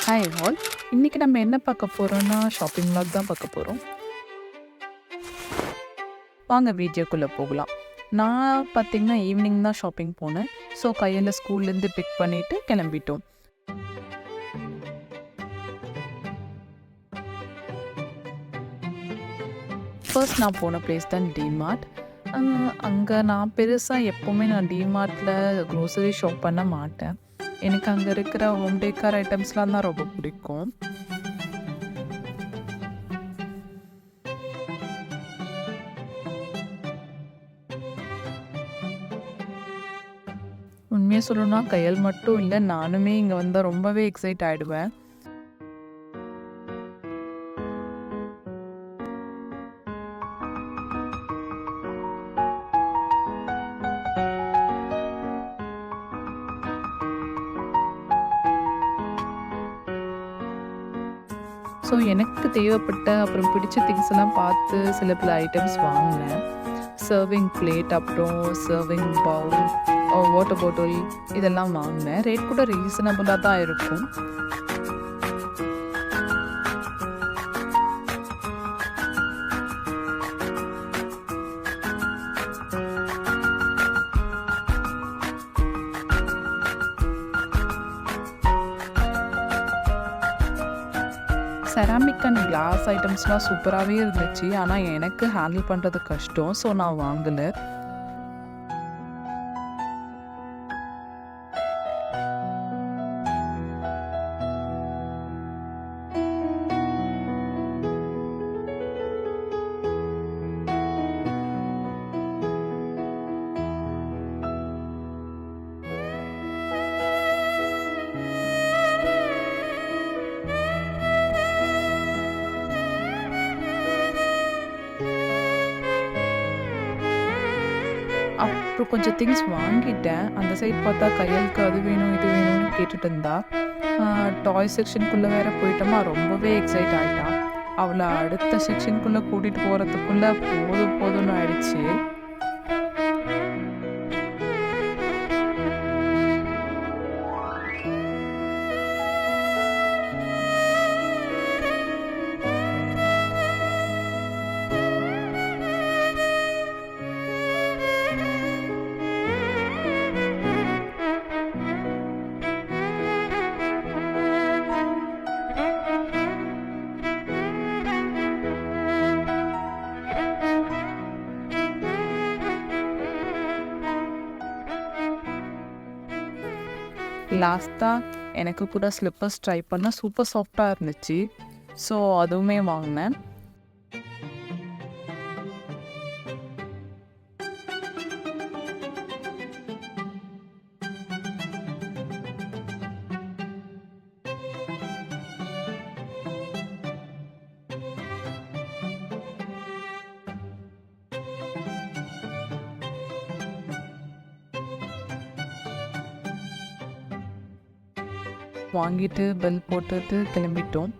Hi all. இன்னைக்கு நம்ம என்ன பார்க்க போறோம்னா, ஷாப்பிங் vlog தான் பார்க்க போறோம். வாங்க வீடியோக்குள்ள போகலாம். நான் பார்த்தீங்கன்னா, ஈவினிங் தான் ஷாப்பிங் போனேன். ஸோ கையில ஸ்கூல்லேருந்து பிக் பண்ணிட்டு கிளம்பிட்டோம். ஃபர்ஸ்ட் நான் போன பிளேஸ் தான் டிமார்ட். அங்கே நான் பெருசாக எப்போவுமே நான் டிமார்ட்டில் க்ரோசரி ஷாப் பண்ண மாட்டேன். எனக்கு அங்கே இருக்கிற ஹோம் டேக்கர் ஐட்டம்ஸ்லாம் தான் ரொம்ப பிடிக்கும். உண்மையாக சொல்லணும்னா கையல் மட்டும் இல்லை, நானுமே இங்கே வந்தால் ரொம்பவே எக்ஸைட் ஆகிடுவேன். ஸோ எனக்கு தேவைப்பட்ட அப்புறம் பிடிச்ச திங்ஸ் எல்லாம் பார்த்து சில பல ஐட்டம்ஸ் வாங்கினேன். சர்விங் பிளேட், அப்புறம் சர்விங் பவுல், வாட்டர் பாட்டில் இதெல்லாம் வாங்கினேன். ரேட் கூட ரீசனபுளாக தான் இருக்கும். செராமிக் அண்ட் கிளாஸ் ஐட்டம்ஸ்லாம் சூப்பராகவே இருந்துச்சு. ஆனால் எனக்கு ஹேண்டில் பண்ணுறது கஷ்டம். ஸோ நான் வாங்கலை. அப்புறம் கொஞ்சம் திங்ஸ் வாங்கிட்டேன். அந்த சைட் பார்த்தா கையலுக்கு அது வேணும் இது வேணும்னு கேட்டுட்டு இருந்தா. டாய் செக்ஷனுக்குள்ளே வேற போயிட்டோமா, ரொம்பவே எக்ஸைட் ஆகிட்டா. அவளை அடுத்த செக்ஷனுக்குள்ளே கூட்டிகிட்டு போகிறதுக்குள்ளே போதும் போதும்னு ஆயிடுச்சு. லாஸ்ட்டாக எனக்கு கூட ஸ்லிப்பர்ஸ் ட்ரை பண்ண சூப்பர் சாஃப்டாக இருந்துச்சு. ஸோ அதுவுமே வாங்கினேன். வாங்கிட்டு பில் போட்டுட்டு கிளம்பிட்டோம்.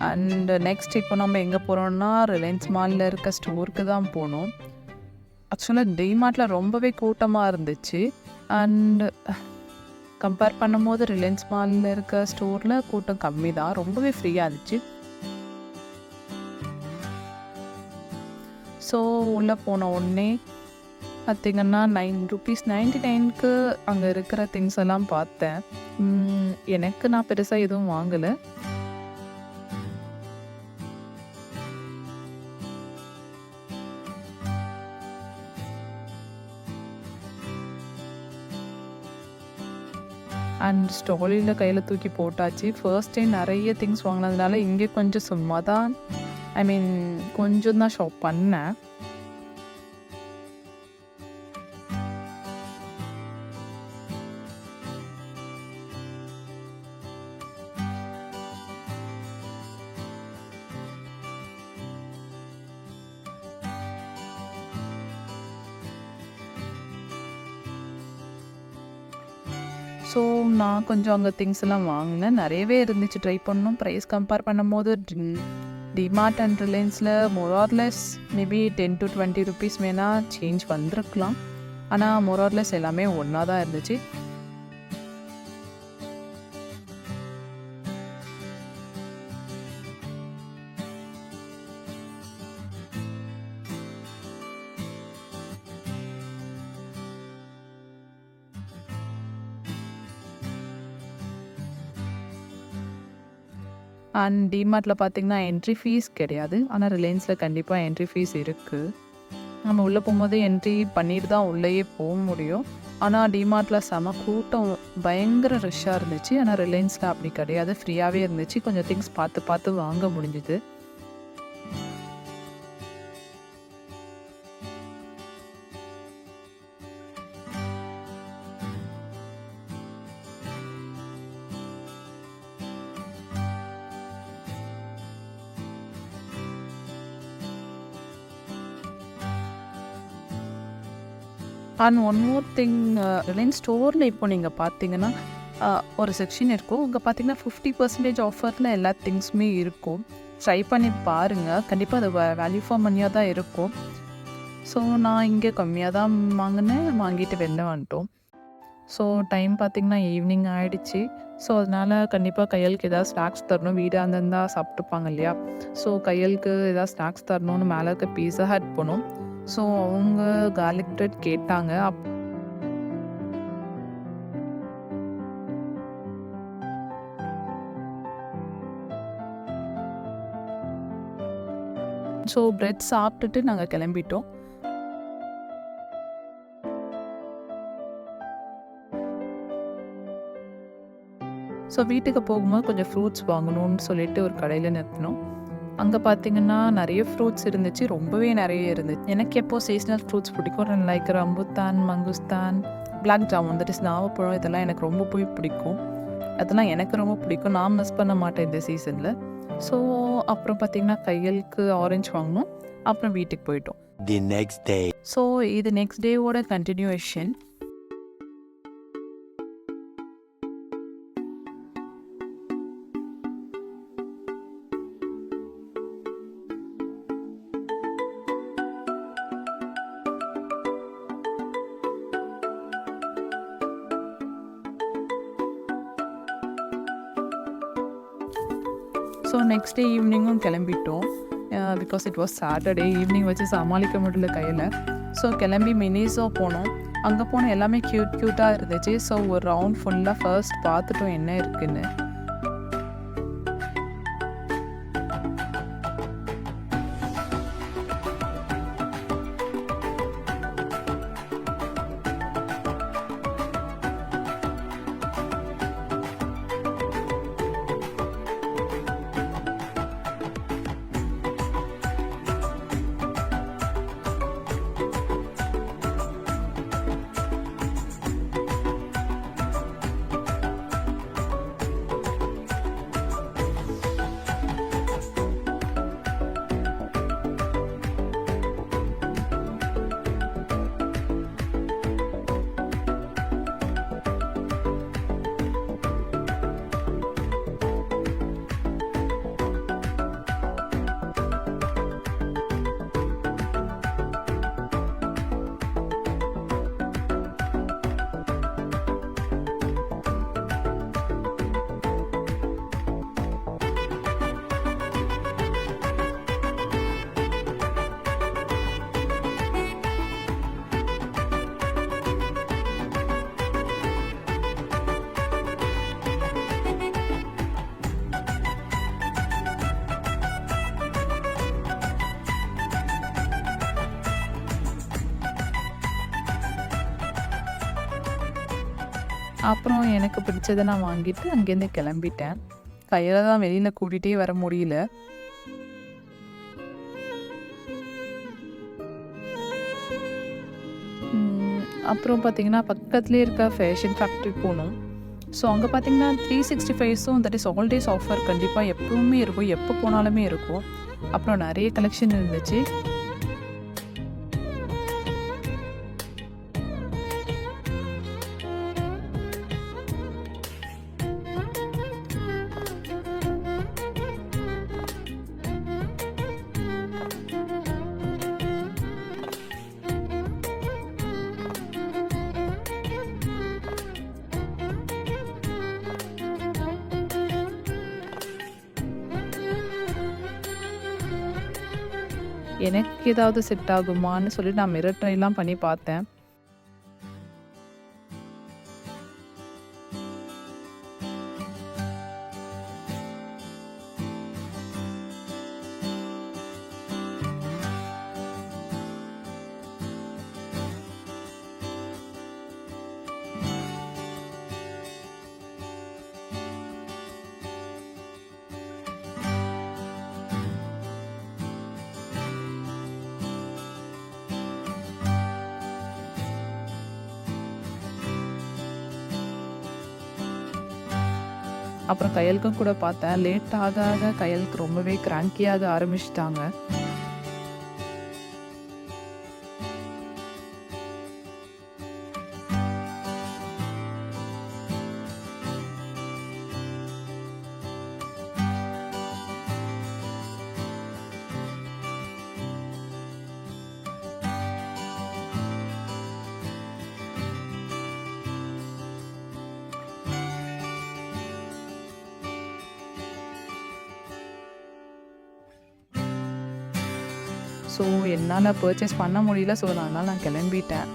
அண்ட் நெக்ஸ்ட் இப்போ நம்ம எங்கே போகிறோம்னா, ரிலையன்ஸ் மாலில் இருக்க ஸ்டோருக்கு தான் போனோம். ஆக்சுவலாக டிமார்ட்டில் ரொம்பவே கூட்டமாக இருந்துச்சு. அண்ட் கம்பேர் பண்ணும்போது ரிலையன்ஸ் மாலில் இருக்க ஸ்டோரில் கூட்டம் கம்மி தான், ரொம்பவே ஃப்ரீயாக இருந்துச்சு. ஸோ உள்ளே போன உடனே பார்த்திங்கன்னா ₹9.99க்கு அங்கே இருக்கிற திங்ஸ் எல்லாம் பார்த்தேன். எனக்கு நான் பெருசாக எதுவும் வாங்கலை. அண்ட் ஸ்டாலில் கையில் தூக்கி போட்டாச்சு. ஃபர்ஸ்ட் டைம் நிறைய திங்ஸ் வாங்கினதுனால இங்கே கொஞ்சம் சும்மா தான், கொஞ்சம் தான் ஷாப் பண்ணேன். ஸோ நான் கொஞ்சம் அங்கே திங்ஸ் எல்லாம் வாங்கினேன். நிறையவே இருந்துச்சு ட்ரை பண்ணணும். ப்ரைஸ் கம்பேர் பண்ணும்போது டிமார்ட் அண்ட் ரிலையன்ஸில் மோரார்லெஸ் மேபி 10 to 20 ருபீஸ் வேணால் சேஞ்ச் வந்திருக்கலாம். ஆனால் மோரார்லெஸ் எல்லாமே ஒன்றா தான் இருந்துச்சு. அண்ட் டிமார்ட்டில் பார்த்தீங்கன்னா என்ட்ரி ஃபீஸ் கிடையாது. ஆனால் ரிலையன்ஸில் கண்டிப்பாக என்ட்ரி ஃபீஸ் இருக்குது. நம்ம உள்ளே போகும்போது என்ட்ரி பண்ணிட்டு தான் உள்ளேயே போக முடியும். ஆனால் டிமார்ட்டில் செம கூட்டம், பயங்கர ரஷ்ஷாக இருந்துச்சு. ஆனால் ரிலையன்ஸில் அப்படி கிடையாது, ஃப்ரீயாகவே இருந்துச்சு. கொஞ்சம் திங்ஸ் பார்த்து வாங்க முடிஞ்சுது. And one more thing, Reliance ஸ்டோரில் இப்போ நீங்கள் பார்த்தீங்கன்னா ஒரு செக்ஷன் இருக்கும். இங்கே பார்த்தீங்கன்னா 50% ஆஃபரில் எல்லா திங்ஸுமே இருக்கும். ட்ரை பண்ணி பாருங்கள், கண்டிப்பாக அது வேல்யூ ஃபார் மணியாக தான் இருக்கும். ஸோ நான் இங்கே கம்மியாக தான் வாங்கிட்டு வெளில வந்துட்டோம். ஸோ டைம் பார்த்திங்கன்னா ஈவினிங் ஆகிடுச்சு. ஸோ அதனால் கண்டிப்பாக கையலுக்கு எதாவது ஸ்நாக்ஸ் தரணும். வீடு அந்தந்தா சாப்பிட்டுப்பாங்க இல்லையா. ஸோ கையலுக்கு எதாவது ஸ்நாக்ஸ் தரணும்னு மேலே இருக்க பீஸா ஹட் போனோம். ஸோ அவங்க கார்லிக் பிரெட் கேட்டாங்க. ஸோ பிரெட் சாப்பிட்டுட்டு நாங்கள் கிளம்பிட்டோம். ஸோ வீட்டுக்கு போகும்போது கொஞ்சம் ஃப்ரூட்ஸ் வாங்கணும்னு சொல்லிட்டு ஒரு கடையில் நிறுத்தினோம். அங்கே பார்த்தீங்கன்னா நிறைய ஃப்ரூட்ஸ் இருந்துச்சு, ரொம்பவே நிறைய இருந்துச்சு. எனக்கு எப்போ சீசனல் ஃப்ரூட்ஸ் பிடிக்கும். லைக் ரம்புத்தான், மங்குஸ்தான், பிளாக் ஜாமுன், தட் இஸ் நாவப்பழம், இதெல்லாம் எனக்கு ரொம்ப பிடிக்கும். அதெல்லாம் எனக்கு ரொம்ப பிடிக்கும். நான் மிஸ் பண்ண மாட்டேன் இந்த சீசனில். ஸோ அப்புறம் பார்த்தீங்கன்னா கையலுக்கு ஆரஞ்சு வாங்கினோம். அப்புறம் வீட்டுக்கு போயிட்டோம். ஸோ இது நெக்ஸ்ட் டேவோட கண்டினியூவேஷன். ஸோ நெக்ஸ்ட் டே ஈவினிங்கும் கிளம்பிட்டோம். Because it was Saturday. Evening வச்சு சமாளிக்க முடியல கையில். ஸோ கிளம்பி மினிஸோ போனோம். அங்கே போன எல்லாமே க்யூட்டாக இருந்துச்சு. ஸோ ஒரு ரவுண்ட் ஃபுல்லாக ஃபர்ஸ்ட் பார்த்துட்டோம் என்ன இருக்குன்னு. அப்புறம் எனக்கு பிடிச்சதை நான் வாங்கிட்டு அங்கேருந்து கிளம்பிட்டேன். கையில் தான் வெளியில் கூட்டிகிட்டே வர முடியல. அப்புறம் பார்த்திங்கன்னா பக்கத்துலேயே இருக்க ஃபேஷன் ஃபேக்ட்ரி போனோம். ஸோ அங்கே பார்த்திங்கன்னா 365ஸும் that is all days offer கண்டிப்பாக எப்பவுமே இருக்கும், எப்போ போனாலுமே இருக்கும். அப்புறம் நிறைய கலெக்ஷன் இருந்துச்சு. எனக்கு ஏதாவது செட் ஆகுமான்னு சொல்லிட்டு நான் மிரர் ட்ரைலாம் பண்ணி பார்த்தேன். அப்புறம் கையலுக்கும் கூட பார்த்தேன். லேட் ஆக ஆக கையலுக்கு ரொம்பவே கிராங்கியாக ஆரம்பிச்சிட்டாங்க. ஸோ என்னால் பர்ச்சேஸ் பண்ண முடியல. ஸோ அதனால் நான் கிளம்பிட்டேன்.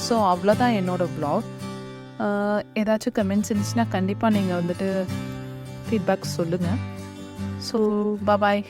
ஸோ அவ்வளோதான் என்னோடய வ்ளாக். ஏதாச்சும் கமெண்ட்ஸ் இருந்துச்சுன்னா கண்டிப்பாக நீங்கள் வந்துட்டு ஃபீட்பேக் சொல்லுங்கள். So bye.